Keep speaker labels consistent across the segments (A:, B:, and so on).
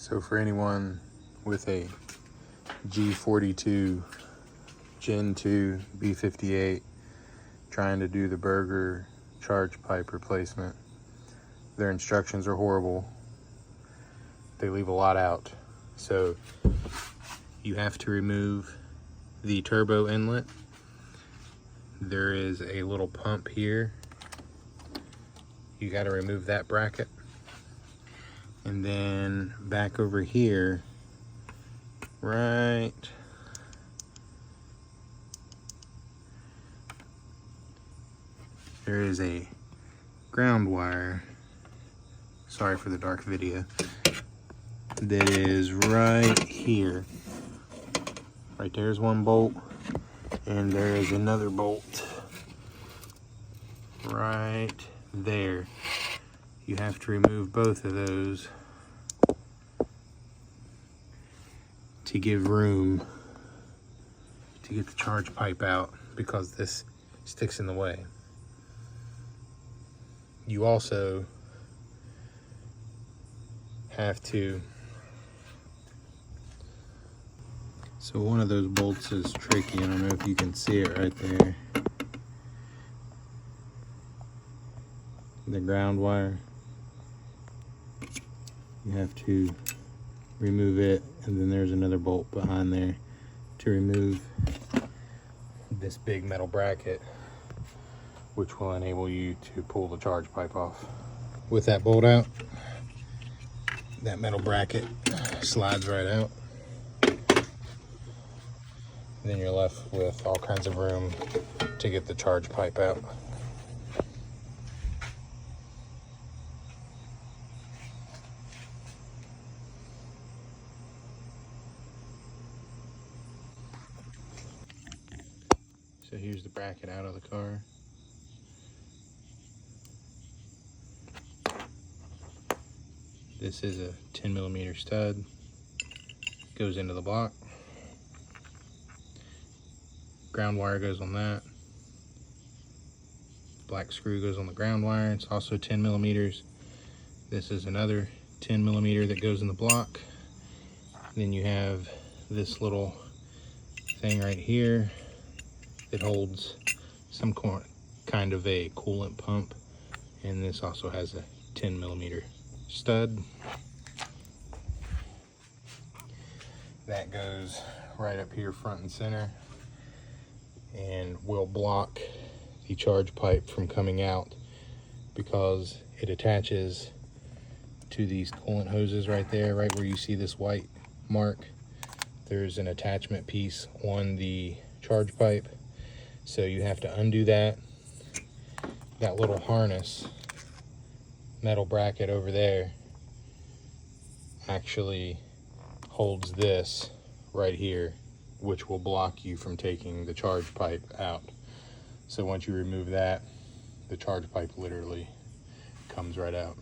A: So for anyone with a G42 Gen 2 B58 trying to do the Burger charge pipe replacement, their instructions are horrible. They leave a lot out. So you have to remove the turbo inlet. There is a little pump here. You got to remove that bracket. And then back over here, right there is a ground wire. Sorry for the dark video. That is right here. Right there's one bolt, and there is another bolt right there. You have to remove both of those to give room to get the charge pipe out, because this sticks in the way. You also have to, so one of those bolts is tricky. I don't know if you can see it right there. The ground wire. You have to remove it, and then there's another bolt behind there to remove this big metal bracket, which will enable you to pull the charge pipe off. With that bolt out, that metal bracket slides right out. Then you're left with all kinds of room to get the charge pipe out. So here's the bracket out of the car. This is a 10mm stud. Goes into the block. Ground wire goes on that. Black screw goes on the ground wire. It's also 10mm. This is another 10mm that goes in the block. Then you have this little thing right here that holds some kind of a coolant pump, and this also has a 10mm stud that goes right up here front and center, and will block the charge pipe from coming out because it attaches to these coolant hoses right there. Right where you see this white mark, there's an attachment piece on the charge pipe. So you have to undo that. That little harness, metal bracket over there, actually holds this right here, which will block you from taking the charge pipe out. So once you remove that, the charge pipe literally comes right out.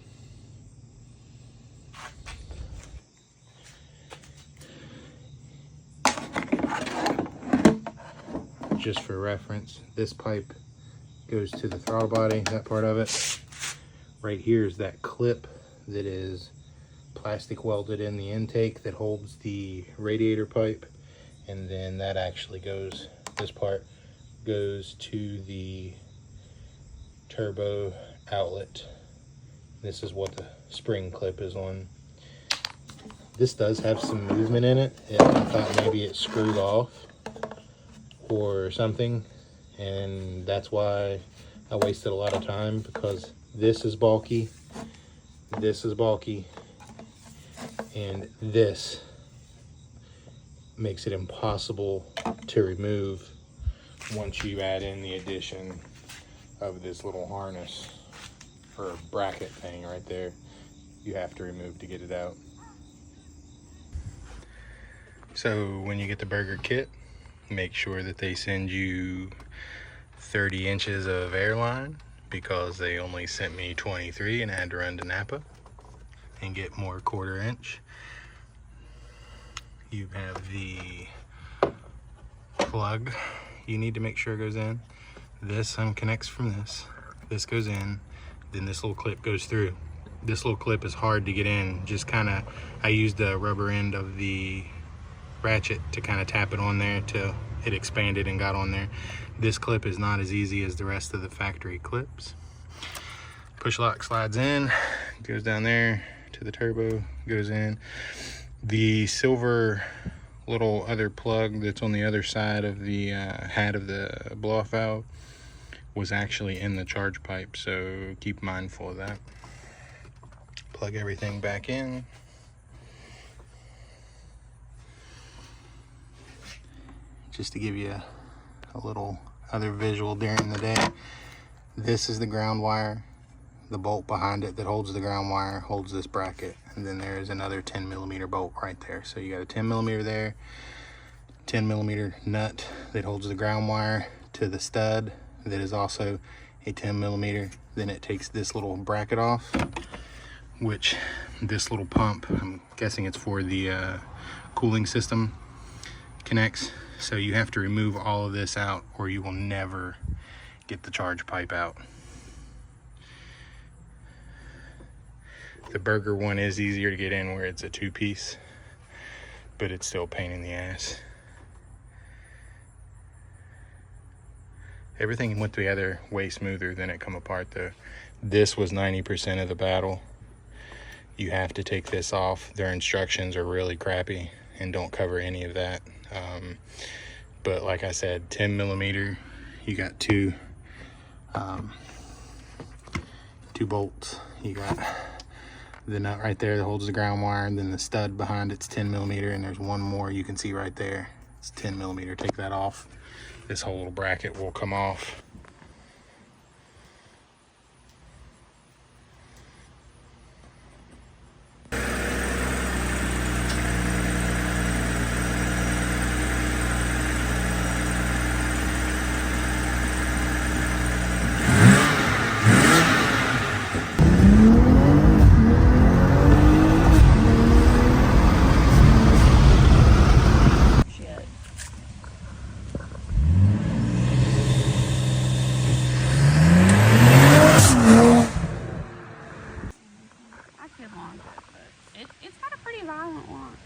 A: Just for reference, this pipe goes to the throttle body, that part of it. Right here is that clip that is plastic welded in the intake that holds the radiator pipe, and then that actually goes, this part goes to the turbo outlet. This is what the spring clip is on. This does have some movement in it. I thought maybe it screwed off or something, and that's why I wasted a lot of time, because this is bulky, and this makes it impossible to remove once you add in the addition of this little harness or bracket thing right there. You have to remove to get it out. So when you get the Burger kit, make sure that they send you 30 inches of airline, because they only sent me 23 and I had to run to Napa and get more 1/4 inch. You have the plug you need to make sure it goes in. This unconnects from this. This goes in, then this little clip goes through. This little clip is hard to get in. Just kind of, I used the rubber end of the ratchet to kind of tap it on there till it expanded and got on there. This clip is not as easy as the rest of the factory clips. Push lock slides in, goes down there to the turbo, goes in. The silver little other plug that's on the other side of the head of the blow-off valve was actually in the charge pipe, so keep mindful of that. Plug everything back in. Just to give you a little other visual during the day, this is the ground wire. The bolt behind it that holds the ground wire holds this bracket, and then there is another 10mm bolt right there. So you got a 10mm there, 10mm nut that holds the ground wire to the stud that is also a 10mm. Then it takes this little bracket off, which this little pump, I'm guessing it's for the cooling system, connects. So you have to remove all of this out or you will never get the charge pipe out. The Burger one is easier to get in where it's a 2-piece, but it's still a pain in the ass. Everything went together way smoother than it come apart though. This was 90% of the battle. You have to take this off. Their instructions are really crappy and don't cover any of that. But like I said, 10mm, you got two bolts. You got the nut right there that holds the ground wire, and then the stud behind it's 10mm, and there's one more you can see right there. It's 10mm. Take that off. This whole little bracket will come off.
B: It's got a pretty violent launch.